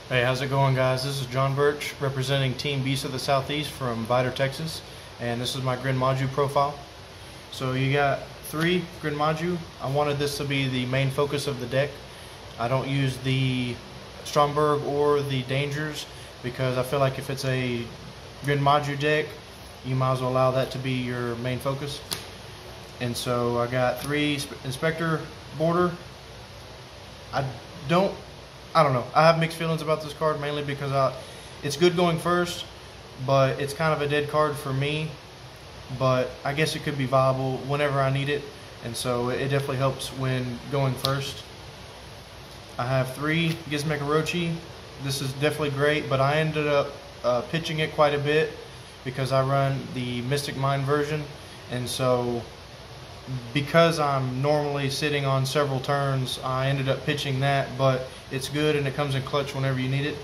Hey, how's it going, guys? This is John Burch representing Team Beast of the Southeast from Vidor, Texas, and this is my Green Maju profile. So you got 3 Green Maju. I wanted this to be the main focus of the deck. I don't use the Stromberg or the Dangers because I feel like if it's a Green Maju deck, you might as well allow that to be your main focus. And so I got 3 Inspector Border. I don't know. I have mixed feelings about this card, mainly because it's good going first, but it's kind of a dead card for me. But I guess it could be viable whenever I need it, and so it definitely helps when going first. I have 3 Gizmek Orochi. This is definitely great, but I ended up pitching it quite a bit because I run the Mystic Mind version, and so because I'm normally sitting on several turns, I ended up pitching that, but it's good and it comes in clutch whenever you need it.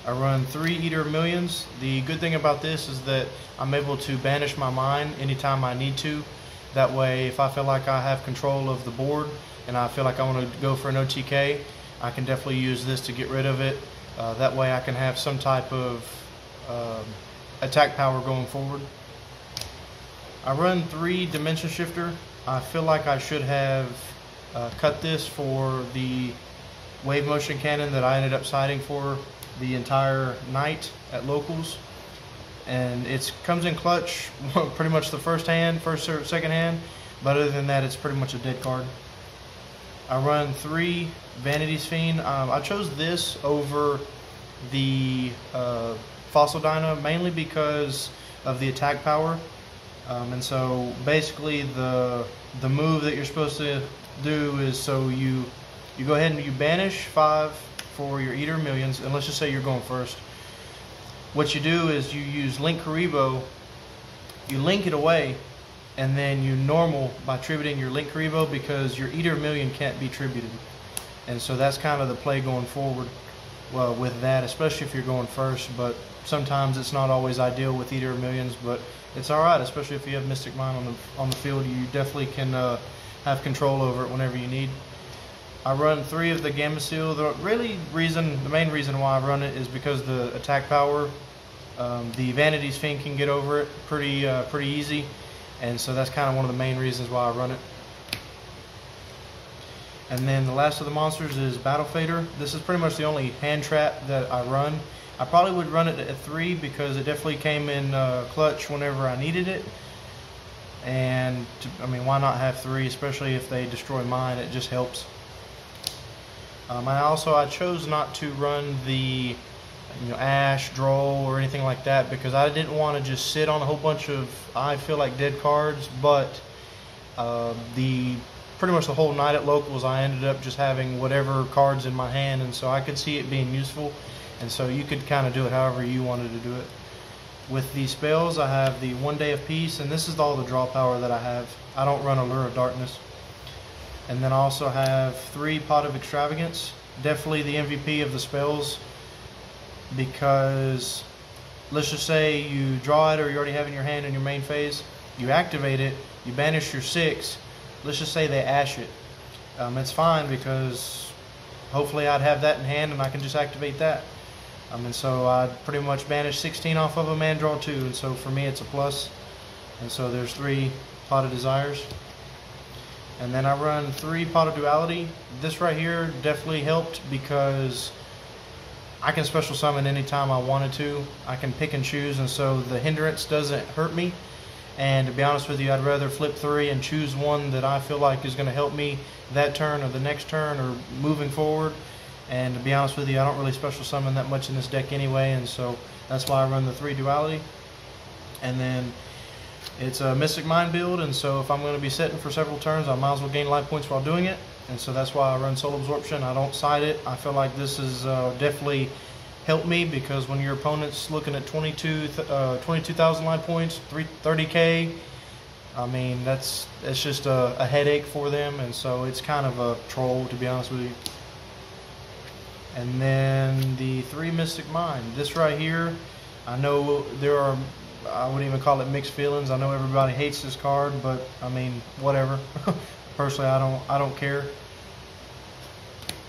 I run 3 Eater of Millions. The good thing about this is that I'm able to banish my mind anytime I need to. That way, if I feel like I have control of the board and I feel like I want to go for an OTK, I can definitely use this to get rid of it. That way I can have some type of attack power going forward. I run 3 Dimension Shifter. I feel like I should have cut this for the wave motion cannon that I ended up siding for the entire night at locals, and it comes in clutch pretty much the first or second hand, but other than that, it's pretty much a dead card. I run 3 Vanity's Fiend. I chose this over the Fossil Dyna mainly because of the attack power. And so basically the move that you're supposed to do is, so you go ahead and you banish 5 for your Eater of Millions, and let's just say you're going first. What you do is you use Link Karibo, you link it away, and then you normal by tributing your Link Karibo because your Eater of Million can't be tributed. And so that's kind of the play going forward with that, especially if you're going first, but sometimes it's not always ideal with Eater of Millions, but it's alright, especially if you have Mystic Mind on the field. You definitely can have control over it whenever you need. I run 3 of the Gamma Seal. The main reason why I run it is because the attack power. The Vanity's Fiend can get over it pretty easy, and so that's kind of one of the main reasons why I run it. And then the last of the monsters is Battle Fader. This is pretty much the only hand trap that I run. I probably would run it at 3 because it definitely came in clutch whenever I needed it. And I mean, why not have 3, especially if they destroy mine? It just helps. I chose not to run the Ash, Droll, or anything like that because I didn't want to just sit on a whole bunch of I feel like dead cards. But pretty much the whole night at locals, I ended up just having whatever cards in my hand, and so I could see it being useful. And so you could kind of do it however you wanted to do it. With the spells, I have the 1 Day of Peace, and this is all the draw power that I have. I don't run Allure of Darkness. And then I also have 3 Pot of Extravagance. Definitely the MVP of the spells, because let's just say you draw it or you already have it in your hand in your main phase. You activate it, you banish your 6. Let's just say they ash it. It's fine because hopefully I'd have that in hand and I can just activate that. And so I pretty much banish 16 off of them and draw 2, and so for me it's a plus. And so there's 3 Pot of Desires. And then I run 3 Pot of Duality. This right here definitely helped because I can special summon anytime I wanted to. I can pick and choose, and so the hindrance doesn't hurt me. And to be honest with you, I'd rather flip 3 and choose one that I feel like is going to help me that turn or the next turn or moving forward. And to be honest with you, I don't really special summon that much in this deck anyway, and so that's why I run the 3 Duality. And then it's a Mystic Mind build, and so if I'm going to be sitting for several turns, I might as well gain life points while doing it. And so that's why I run Soul Absorption. I don't side it. I feel like this is definitely helped me because when your opponent's looking at 22,000 life points, 30k, I mean, it's just a headache for them, and so it's kind of a troll, to be honest with you. And then the 3 Mystic Mind. This right here, I know I wouldn't even call it mixed feelings. I know everybody hates this card, but I mean, whatever. Personally, I don't care.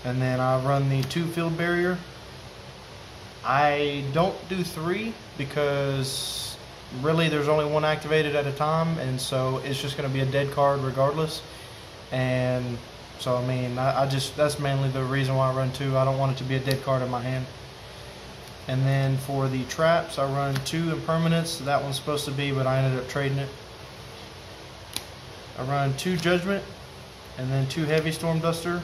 And then I run the 2 Field Barrier. I don't do 3 because really there's only one activated at a time, and so it's just going to be a dead card regardless. And so I mean, I just, that's mainly the reason why I run 2. I don't want it to be a dead card in my hand. And then for the traps, I run 2 impermanents. That one's supposed to be, but I ended up trading it. I run 2 Judgment and then 2 Heavy Storm Duster.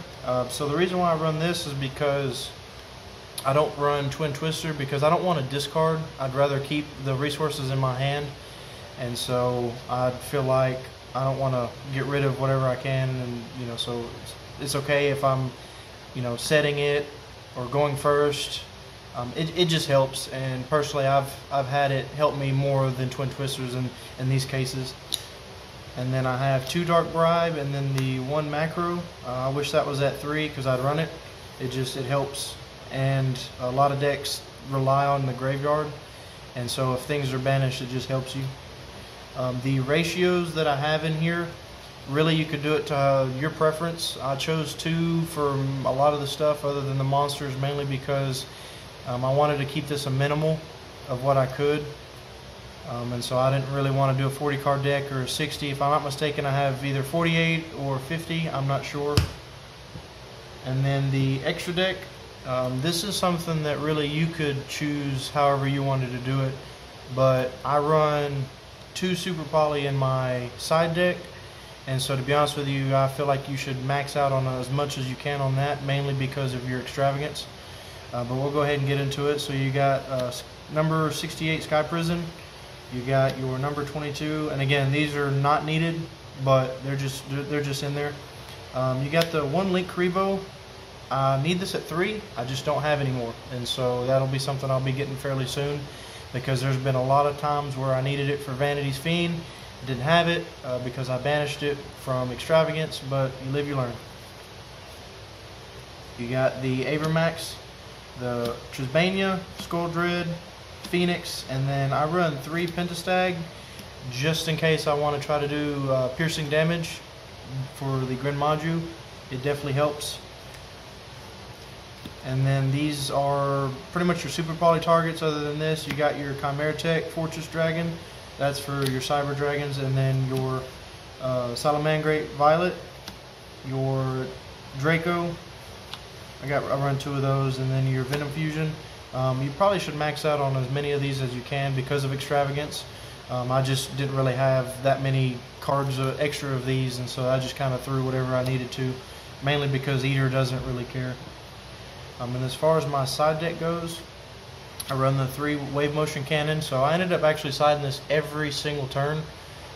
So the reason why I run this is because I don't run Twin Twister because I don't want to discard. I'd rather keep the resources in my hand, and so I feel like I don't want to get rid of whatever I can, and you know, so it's okay if I'm, you know, setting it or going first. It just helps, and personally I've had it help me more than Twin Twisters in these cases. And then I have 2 Dark Bribe and then the 1 Macro. I wish that was at 3 because I'd run it. It helps, and a lot of decks rely on the graveyard, and so if things are banished, it just helps you. The ratios that I have in here, really you could do it to your preference. I chose 2 for a lot of the stuff other than the monsters, mainly because I wanted to keep this a minimal of what I could. And so I didn't really want to do a 40 card deck or a 60. If I'm not mistaken, I have either 48 or 50, I'm not sure. And then the extra deck, this is something that really you could choose however you wanted to do it, but I run 2 Super Poly in my side deck, and so to be honest with you, I feel like you should max out on as much as you can on that, mainly because of your extravagance. But we'll go ahead and get into it. So you got number 68 Sky Prison, you got your number 22, and again, these are not needed, but they're just in there. You got the 1 Link Karibo. I need this at 3. I just don't have anymore, and so that'll be something I'll be getting fairly soon, because there's been a lot of times where I needed it for Vanity's Fiend, didn't have it because I banished it from Extravagance, but you live, you learn. You got the Avermax, the Trisbania, Skull Dread, Phoenix, and then I run 3 Pentastag just in case I want to try to do piercing damage for the Gren Maju. It definitely helps. And then these are pretty much your Super Poly targets. Other than this, you got your Chimera Tech Fortress Dragon, that's for your Cyber Dragons, and then your Salamangreat Violet, your Draco, I run 2 of those, and then your Venom Fusion. You probably should max out on as many of these as you can because of Extravagance. I just didn't really have that many cards extra of these, and so I just kind of threw whatever I needed to, mainly because Eater doesn't really care. And as far as my side deck goes, I run the 3 Wave Motion Cannon, so I ended up actually siding this every single turn,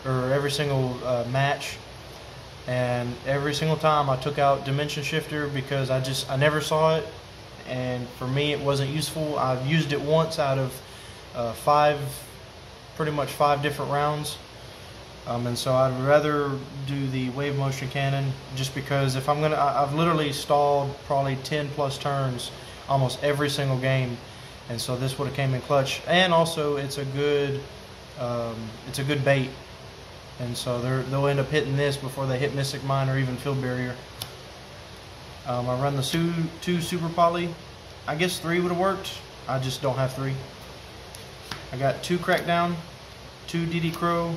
or every single match, and every single time I took out Dimension Shifter because I never saw it, and for me it wasn't useful. I've used it once out of 5, pretty much 5 different rounds, and so I'd rather do the Wave Motion Cannon just because if I'm gonna, I've literally stalled probably 10 plus turns almost every single game, and so this would have came in clutch. And also it's a good bait, and so they'll end up hitting this before they hit Mystic Mine or even Field Barrier. I run the 2 Super Poly. I guess 3 would have worked. I just don't have 3. I got 2 Crackdown, 2 DD Crow.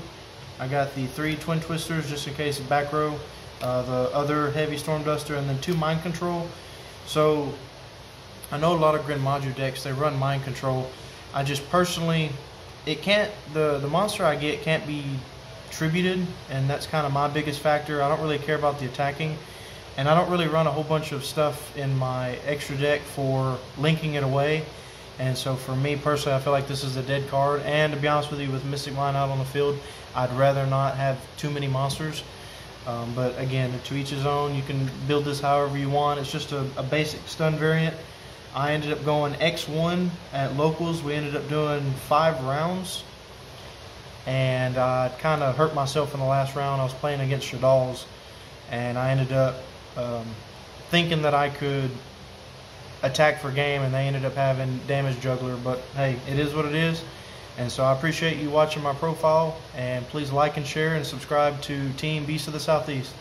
I got the 3 Twin Twisters just in case of back row, the other Heavy Storm Duster, and then 2 Mind Control. So I know a lot of Gren Maju decks, they run Mind Control. I just personally, it can't, the monster I get can't be tributed, and that's kind of my biggest factor. I don't really care about the attacking, and I don't really run a whole bunch of stuff in my extra deck for linking it away. And so for me personally, I feel like this is a dead card, and to be honest with you, with Mystic Mine out on the field, I'd rather not have too many monsters. But again, to each his own. You can build this however you want. It's just a basic stun variant. I ended up going X1 at locals. We ended up doing 5 rounds, and I kind of hurt myself in the last round. I was playing against Shadalls, and I ended up thinking that I could attack for game, and they ended up having Damage Juggler. But hey, it is what it is. And so I appreciate you watching my profile, and please like and share and subscribe to Team Beast of the Southeast.